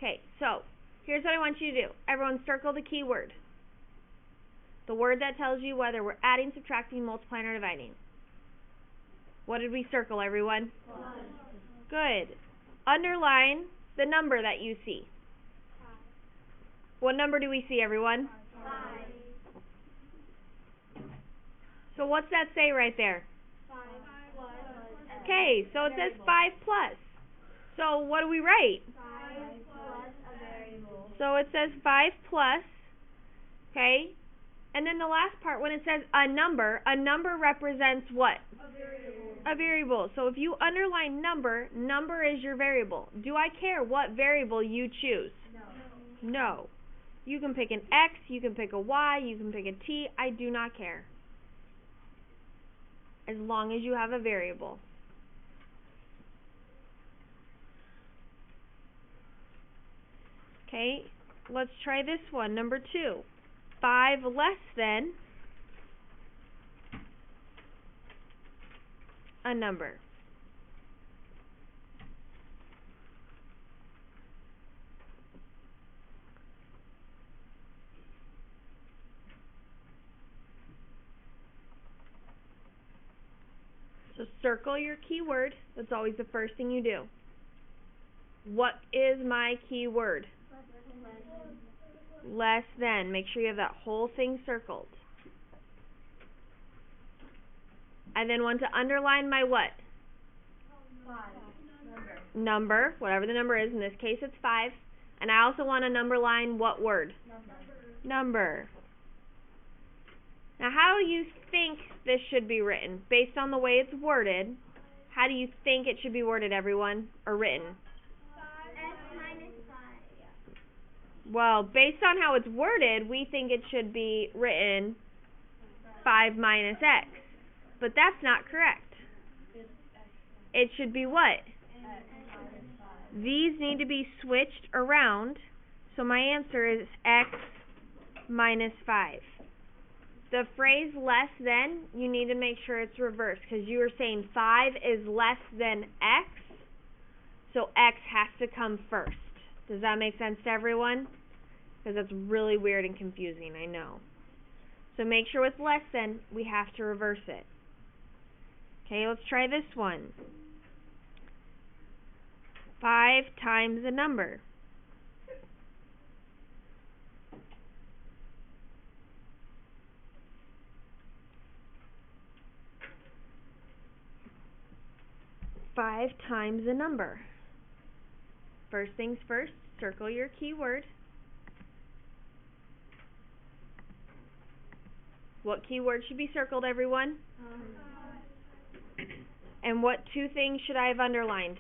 Okay, so here's what I want you to do. Everyone circle the keyword. The word that tells you whether we're adding, subtracting, multiplying, or dividing. What did we circle, everyone? Plus. Good. Underline the number that you see. 5. What number do we see, everyone? 5. So what's that say right there? 5 plus. Okay, so it says 5 plus. So what do we write? 5 plus a variable. So it says 5 plus, okay? And then the last part, when it says a number represents what? A variable. A variable. So if you underline number, number is your variable. Do I care what variable you choose? No. No. You can pick an X, you can pick a Y, you can pick a T. I do not care. As long as you have a variable. Okay, let's try this one, number 2. 5 less than a number. So circle your keyword. That's always the first thing you do. What is my keyword? Less than. Make sure you have that whole thing circled. I then want to underline my what? 5. Number, whatever the number is. In this case, it's 5. And I also want to underline what word? Number. Now, how do you think this should be written? Based on the way it's worded, how do you think it should be worded, everyone? Or written? X minus 5. Well, based on how it's worded, we think it should be written 5 minus X. But that's not correct. It should be what? These need to be switched around. So my answer is X minus 5. The phrase less than, you need to make sure it's reversed, because you were saying 5 is less than X, so X has to come first. Does that make sense to everyone? Because that's really weird and confusing, I know. So make sure with less than, we have to reverse it. Okay, let's try this one. 5 times a number. Five times a number. First things first, circle your keyword. What keyword should be circled, everyone? And what 2 things should I have underlined?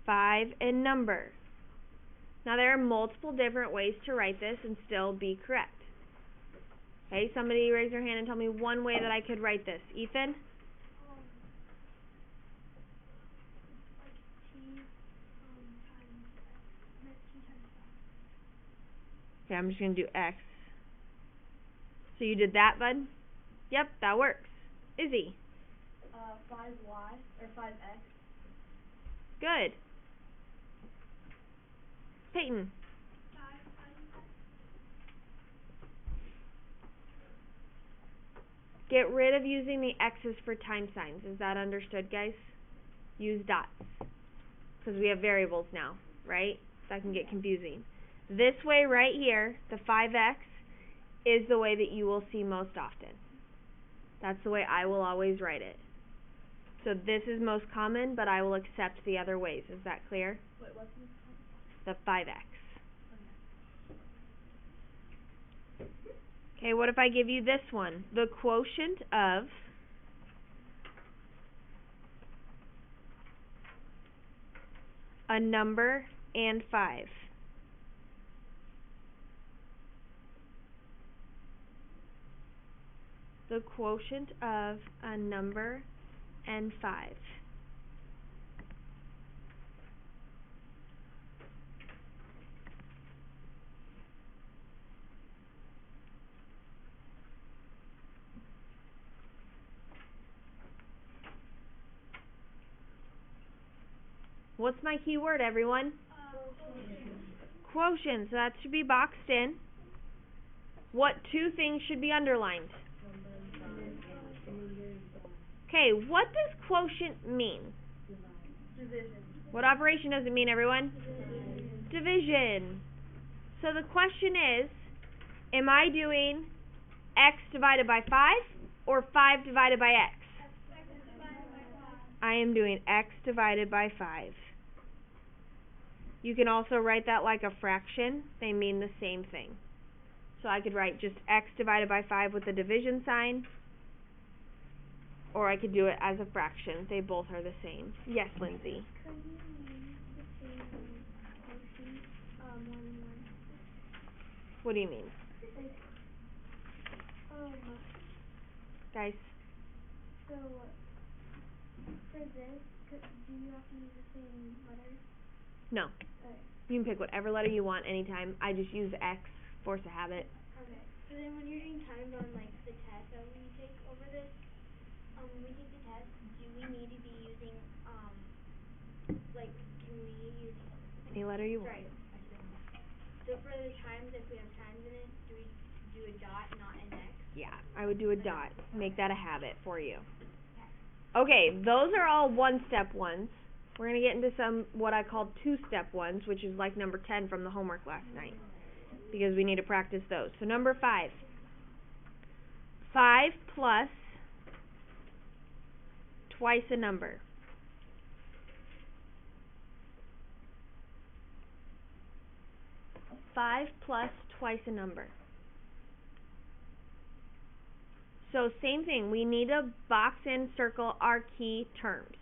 5 and number. Now there are multiple different ways to write this and still be correct. Okay, somebody raise their hand and tell me one way that I could write this. Ethan? Okay, I'm just going to do X. So you did that, bud? Yep, that works. Izzy? 5y or 5x. Good. Peyton? Get rid of using the X's for time signs. Is that understood, guys? Use dots. Because we have variables now, right? That can get confusing. This way right here, the 5x, is the way that you will see most often. That's the way I will always write it. So this is most common, but I will accept the other ways. Is that clear? Wait, what's the 5x. Okay, what if I give you this one? The quotient of a number and 5. The quotient of a number and 5. What's my keyword, everyone? Quotient, so that should be boxed in. What two things should be underlined? Okay, what does quotient mean? Division. What operation does it mean, everyone? Division. So the question is, am I doing x divided by 5 or 5 divided by x? I am doing x divided by 5. You can also write that like a fraction. They mean the same thing. So I could write just x divided by 5 with the division sign, or I could do it as a fraction. They both are the same. Yes, Lindsay? Could you use the same quotient, 1 and 1? What do you mean? Like, Guys? so, for this, do you have to use the same letters? No. Okay. You can pick whatever letter you want anytime. I just use x, force a habit. Okay. So then when you're doing times on, like, the test that we take over this, when we take the test, do we need to be using, like, can we use... Any letter you want. Right. So for the times, if we have times in it, do we do a dot, not an X? Yeah, I would do a dot. Make that a habit for you. Okay, those are all one-step ones. We're going to get into some what I call two-step ones, which is like number 10 from the homework last night, because we need to practice those. So number 5. 5 plus twice a number. Five plus twice a number. So same thing, we need to box in, circle our key terms.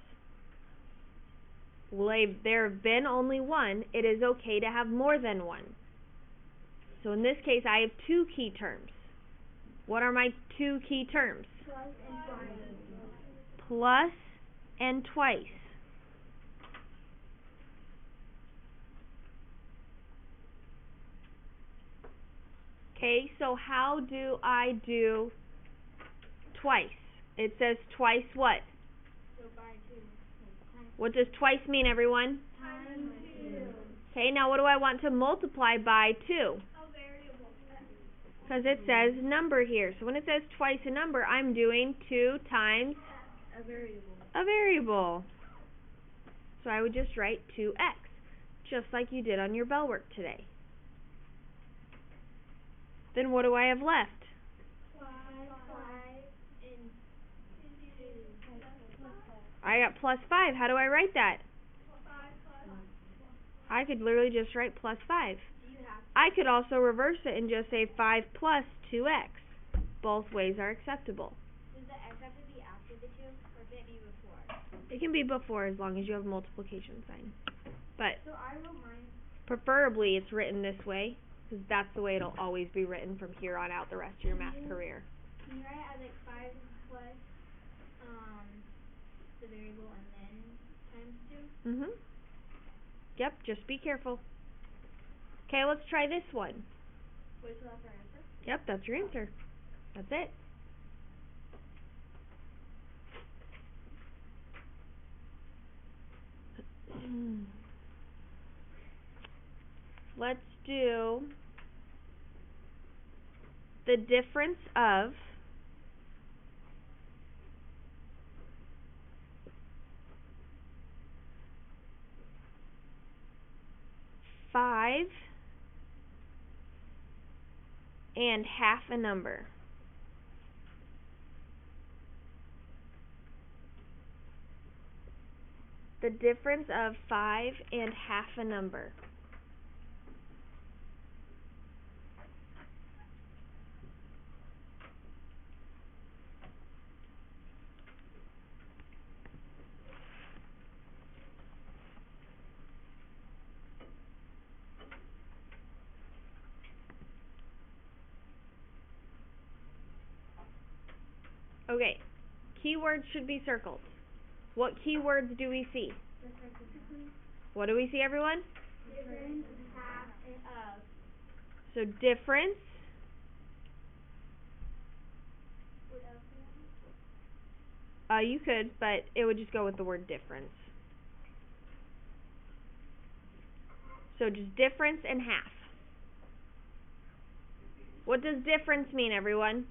There have been only one. It is okay to have more than one. So in this case, I have 2 key terms. What are my 2 key terms? Plus and twice. Okay, so how do I do twice? It says twice what? So by 2. What does twice mean, everyone? Times 2. Okay, now what do I want to multiply by 2? A variable. Because it says number here. So when it says twice a number, I'm doing 2 times A variable. a variable. So I would just write 2x, just like you did on your bell work today. Then what do I have left? 5 and 2. I got plus 5. How do I write that? 5 plus. I could literally just write plus 5. Do you have I could also reverse it and just say 5 plus 2x. Both ways are acceptable. Does the X have to be after the 2, or can it be before? It can be before as long as you have a multiplication sign. But So I wrote mine. preferably it's written this way, because that's the way it'll always be written from here on out the rest of your math career. Can you write it as like 5 plus the variable and then times 2? Yep, just be careful. Okay, let's try this one. Wait, so that's our answer? Yep, that's your answer. That's it. Let's do the difference of five and half a number. The difference of 5 and half a number. Okay, keywords should be circled. What keywords do we see? What do we see, everyone? Difference, half, and of. So difference, What else do you want? you could, but it would just go with the word difference. So just difference and half. What does difference mean, everyone?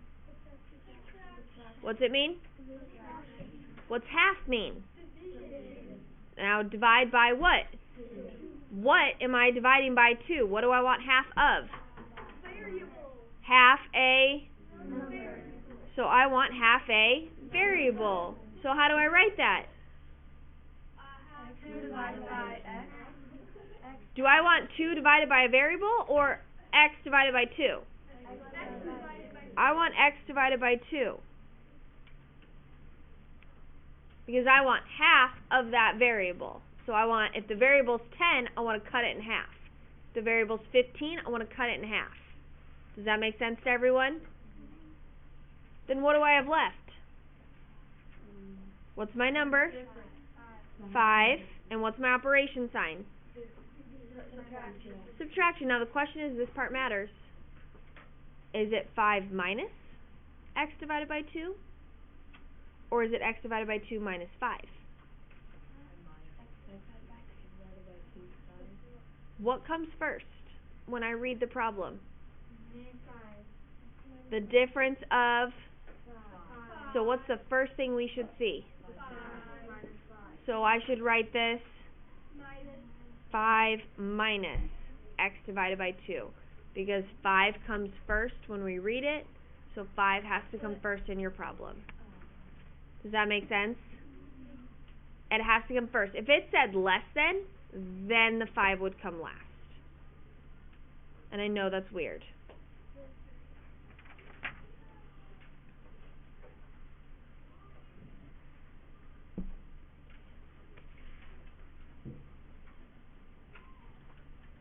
What's it mean? What's half mean? Now divide by what? What am I dividing by 2? What do I want half of? Half a... So I want half a variable. So how do I write that? 2 divided by x. Do I want 2 divided by a variable or x divided by 2? I want x divided by 2. Because I want half of that variable. So I want, if the variable's 10, I want to cut it in half. If the variable's 15, I want to cut it in half. Does that make sense to everyone? Then what do I have left? What's my number? 5. And what's my operation sign? Subtraction. Now the question is, this part matters. Is it 5 minus x divided by 2? Or is it x divided by 2 minus 5? What comes first when I read the problem? The difference of... So what's the first thing we should see? So I should write this 5 minus x divided by 2. Because 5 comes first when we read it, so 5 has to come first in your problem. Does that make sense? It has to come first. If it said less than, then the 5 would come last. And I know that's weird.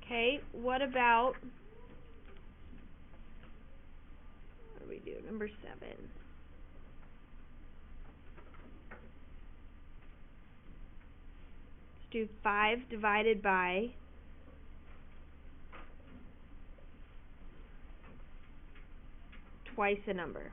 Okay, what about, what do we do? Number 7. Let's do 5 divided by twice a number.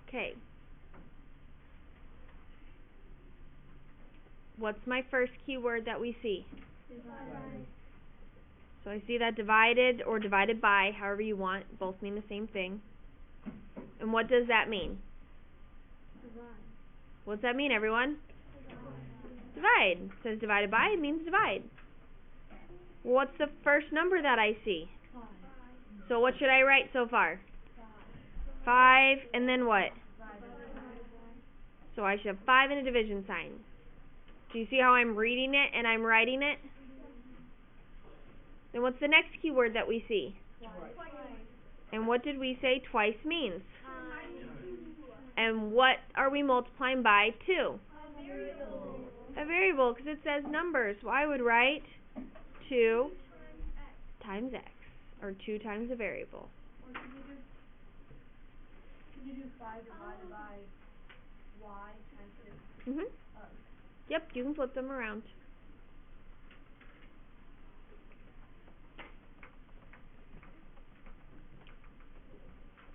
Okay. What's my first keyword that we see? Divide. So I see that divided or divided by, however you want, both mean the same thing. And what does that mean? Divide. What's that mean, everyone? Divide. It says divided by, it means divide. What's the first number that I see? 5. So what should I write so far? 5, and then what? So I should have 5 and a division sign. Do you see how I'm reading it and I'm writing it? Then what's the next keyword that we see? Twice. And what did we say twice means? And what are we multiplying by? 2. A variable, because it says numbers. So I would write 2 times x, or 2 times a variable. Or can you do 5 divided by y times 2? Yep, you can flip them around.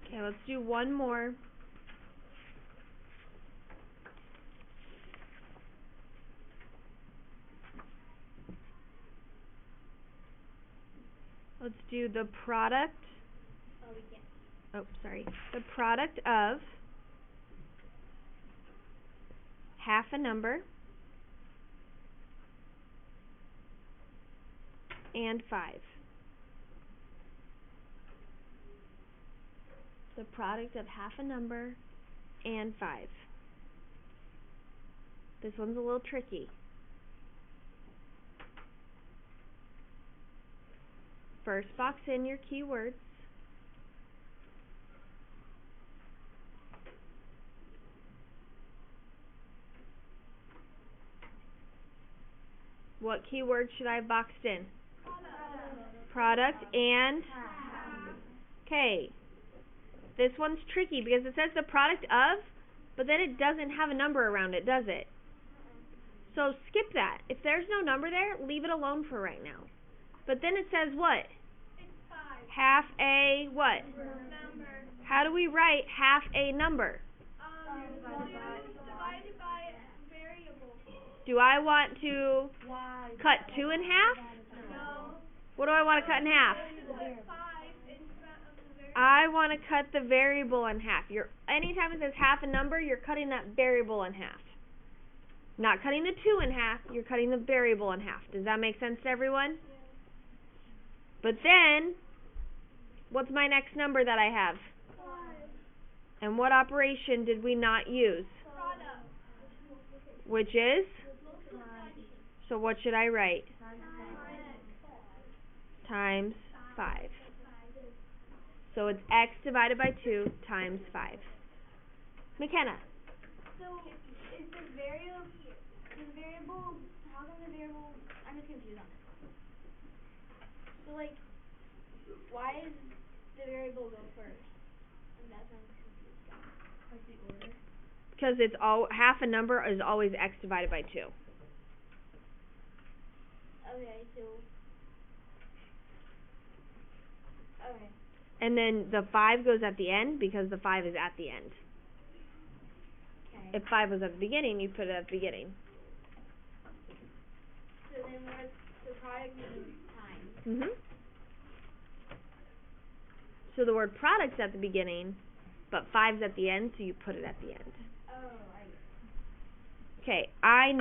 Okay, let's do one more. Let's do the product. The product of half a number and 5. The product of half a number and 5. This one's a little tricky. First box in your keywords. What keyword should I have boxed in? Product and... Okay. This one's tricky because it says the product of, but then it doesn't have a number around it, does it? So skip that. If there's no number there, leave it alone for right now. But then it says what? It's 5. Half a what? Number. How do we write half a number? Divided by variable. Do I want to cut 2 in half? No. What do I want to cut in half? 5 in front of the variable. I want to cut the variable in half. Anytime it says half a number, you're cutting that variable in half. Not cutting the 2 in half, you're cutting the variable in half. Does that make sense to everyone? Yeah. But then, what's my next number that I have? 5. And what operation did we not use? Product. Which is? Multiplication. So what should I write? Times 5. So it's x divided by 2 times 5. McKenna. So, is the variable, how come the variable, I'm just confused on this. So, like, why does the variable go first? And that's what I'm confused on. Like the order? Because it's half a number is always x divided by 2. Okay, so, okay. And then the 5 goes at the end because the 5 is at the end. Okay. If 5 was at the beginning, you put it at the beginning. So then what's the product means times? Mhm. So the word product's at the beginning, but 5's at the end, so you put it at the end. Oh, I Okay, I